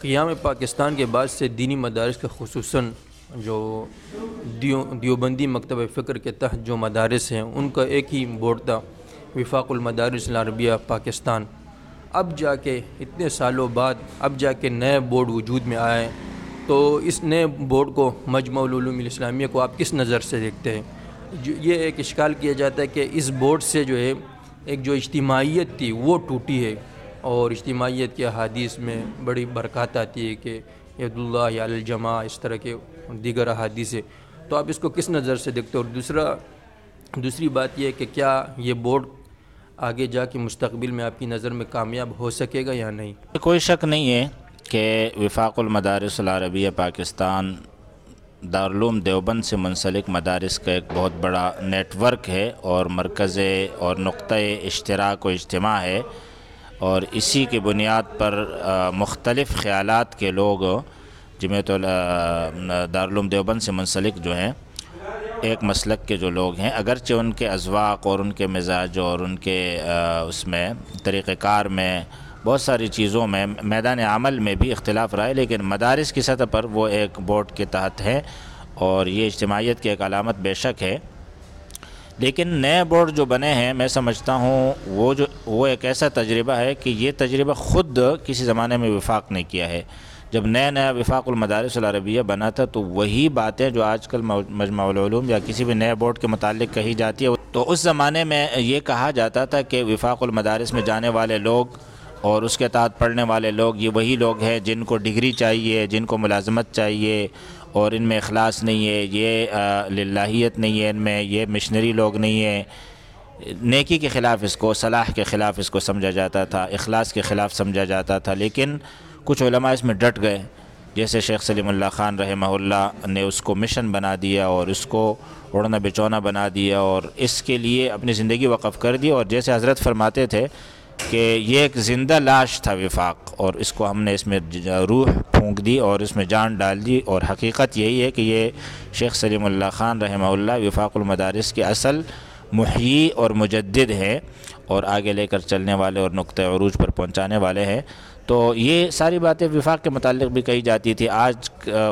قیام پاکستان کے بعد سے دینی مدارس کا خصوصاً جو دیوبندی مکتبہ فکر کے تحت جو مدارس ہیں ان کا ایک ہی بورڈ تھا، وفاق المدارس العربیہ پاکستان۔ اب جا کے اتنے سالوں بعد اب جا کے نئے بورڈ وجود میں آئے ہیں، تو اس نئے بورڈ کو مجمع العلوم الاسلامیہ کو آپ کس نظر سے دیکھتے ہیں؟ یہ ایک اشکال کیا جاتا ہے کہ اس بورڈ سے جو ہے ایک جو اجتماعیت تھی وہ ٹوٹی ہے، اور اجتماعیت کے احادیث میں بڑی برکات آتی ہے کہ ید اللہ علی الجماع، اس طرح کے دیگر احادیث ہے۔ تو آپ اس کو کس نظر سے دیکھتے ہو؟ اور دوسری بات یہ ہے کہ کیا یہ بورڈ آگے جا کے مستقبل میں آپ کی نظر میں کامیاب ہو سکے گا یا نہیں؟ کوئی شک نہیں ہے کہ وفاق المدارس العربیہ پاکستان دارالعلوم دیوبند سے منسلک مدارس کا ایک بہت بڑا نیٹ ورک ہے اور مرکز اور نقطہ اشتراک و اجتماع ہے، اور اسی کی بنیاد پر مختلف خیالات کے لوگ جمعیت دارالعلوم دیوبند سے منسلک جو ہیں، ایک مسلک کے جو لوگ ہیں، اگرچہ ان کے اذواق اور ان کے مزاج اور ان کے اس میں طریقہ کار میں بہت ساری چیزوں میں میدان عمل میں بھی اختلاف رہا ہے، لیکن مدارس کی سطح پر وہ ایک بورڈ کے تحت ہے، اور یہ اجتماعیت کی ایک علامت بے شک ہے۔ لیکن نئے بورڈ جو بنے ہیں، میں سمجھتا ہوں وہ ایک ایسا تجربہ ہے کہ یہ تجربہ خود کسی زمانے میں وفاق نے کیا ہے۔ جب نیا وفاق المدارس العربیہ بنا تھا تو وہی باتیں جو آج کل مجمع العلوم یا کسی بھی نئے بورڈ کے متعلق کہی جاتی ہے، تو اس زمانے میں یہ کہا جاتا تھا کہ وفاق المدارس میں جانے والے لوگ اور اس کے تحت پڑھنے والے لوگ یہ وہی لوگ ہیں جن کو ڈگری چاہیے، جن کو ملازمت چاہیے، اور ان میں اخلاص نہیں ہے، یہ للہیت نہیں ہے، ان میں یہ مشنری لوگ نہیں ہیں۔ نیکی کے خلاف اس کو، صلاح کے خلاف اس کو سمجھا جاتا تھا، اخلاص کے خلاف سمجھا جاتا تھا، لیکن کچھ علماء اس میں ڈٹ گئے، جیسے شیخ سلیم اللہ خان رحمہ اللہ نے اس کو مشن بنا دیا اور اس کو اڑنا بچونا بنا دیا اور اس کے لیے اپنی زندگی وقف کر دی، اور جیسے حضرت فرماتے تھے کہ یہ ایک زندہ لاش تھا وفاق، اور اس کو ہم نے اس میں روح پھونک دی اور اس میں جان ڈال دی، اور حقیقت یہی ہے کہ یہ شیخ سلیم اللہ خان رحمہ اللہ وفاق المدارس کے اصل محیی اور مجدد ہیں، اور آگے لے کر چلنے والے اور نقطہ عروج پر پہنچانے والے ہیں۔ تو یہ ساری باتیں وفاق کے متعلق بھی کہی جاتی تھی، آج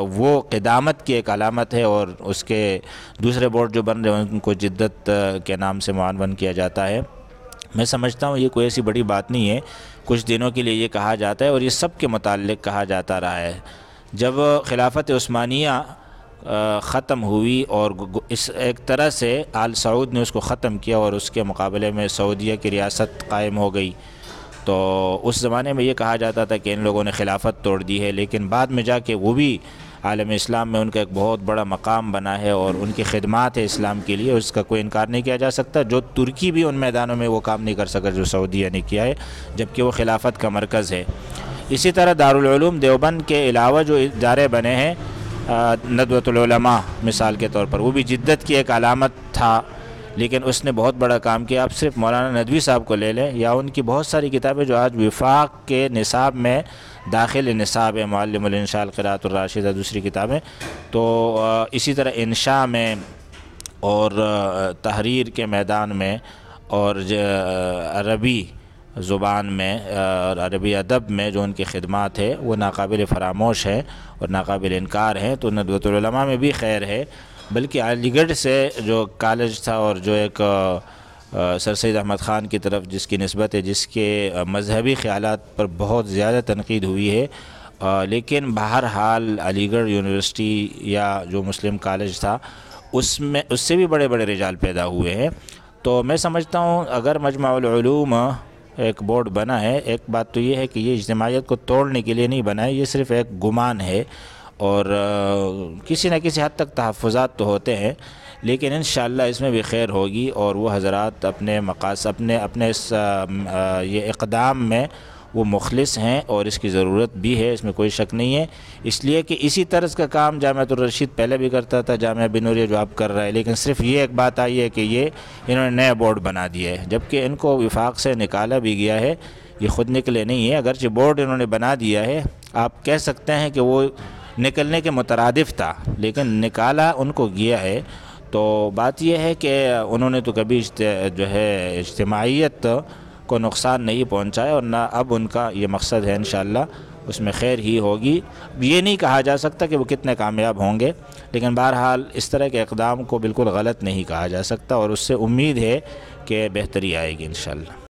وہ قدامت کی ایک علامت ہے، اور اس کے دوسرے بورڈ جو بن رہے ہیں ان کو جدت کے نام سے معنون کیا جاتا ہے۔ میں سمجھتا ہوں یہ کوئی ایسی بڑی بات نہیں ہے، کچھ دنوں کے لیے یہ کہا جاتا ہے اور یہ سب کے متعلق کہا جاتا رہا ہے۔ جب خلافت عثمانیہ ختم ہوئی اور اس ایک طرح سے آل سعود نے اس کو ختم کیا اور اس کے مقابلے میں سعودیہ کی ریاست قائم ہو گئی، تو اس زمانے میں یہ کہا جاتا تھا کہ ان لوگوں نے خلافت توڑ دی ہے، لیکن بعد میں جا کے وہ بھی عالم اسلام میں ان کا ایک بہت بڑا مقام بنا ہے، اور ان کی خدمات ہے اسلام کے لیے، اس کا کوئی انکار نہیں کیا جا سکتا۔ جو ترکی بھی ان میدانوں میں وہ کام نہیں کر سکا جو سعودیہ نے کیا ہے، جبکہ وہ خلافت کا مرکز ہے۔ اسی طرح دارالعلوم دیوبند کے علاوہ جو ادارے بنے ہیں، ندوۃ العلماء مثال کے طور پر، وہ بھی جدت کی ایک علامت تھا، لیکن اس نے بہت بڑا کام کیا۔ آپ صرف مولانا ندوی صاحب کو لے لیں، یا ان کی بہت ساری کتابیں جو آج وفاق کے نصاب میں داخل نصاب ہے، معلم الانشاء القراءۃ الراشدہ دوسری کتابیں، تو اسی طرح انشاء میں اور تحریر کے میدان میں اور عربی زبان میں اور عربی ادب میں جو ان کی خدمات ہے وہ ناقابل فراموش ہے اور ناقابل انکار ہیں۔ تو ندوۃ العلماء میں بھی خیر ہے، بلکہ علی گڑھ سے جو کالج تھا اور جو ایک سر سید احمد خان کی طرف جس کی نسبت ہے، جس کے مذہبی خیالات پر بہت زیادہ تنقید ہوئی ہے، لیکن بہرحال علی گڑھ یونیورسٹی یا جو مسلم کالج تھا اس سے بھی بڑے بڑے رجال پیدا ہوئے ہیں۔ تو میں سمجھتا ہوں اگر مجمع العلوم ایک بورڈ بنا ہے، ایک بات تو یہ ہے کہ یہ اجتماعیت کو توڑنے کے لیے نہیں بنا ہے، یہ صرف ایک گمان ہے، اور کسی نہ کسی حد تک تحفظات تو ہوتے ہیں، لیکن انشاءاللہ اس میں بھی خیر ہوگی، اور وہ حضرات اپنے مقاصد اپنے اس یہ اقدام میں وہ مخلص ہیں، اور اس کی ضرورت بھی ہے، اس میں کوئی شک نہیں ہے۔ اس لیے کہ اسی طرز کا کام جامعۃ الرشید پہلے بھی کرتا تھا، جامعہ بنوریہ جو اب کر رہا ہے، لیکن صرف یہ ایک بات آئی ہے کہ یہ انہوں نے نیا بورڈ بنا دیا ہے، جبکہ ان کو وفاق سے نکالا بھی گیا ہے، یہ خود نکلے نہیں ہیں۔ اگرچہ بورڈ انہوں نے بنا دیا ہے، آپ کہہ سکتے ہیں کہ وہ نکلنے کے مترادف تھا، لیکن نکالا ان کو گیا ہے۔ تو بات یہ ہے کہ انہوں نے تو کبھی جو ہے اجتماعیت کو نقصان نہیں پہنچایا، اور نہ اب ان کا یہ مقصد ہے انشاءاللہ، اس میں خیر ہی ہوگی. یہ نہیں کہا جا سکتا کہ وہ کتنے کامیاب ہوں گے، لیکن بہرحال اس طرح کے اقدام کو بالکل غلط نہیں کہا جا سکتا، اور اس سے امید ہے کہ بہتری آئے گی انشاءاللہ.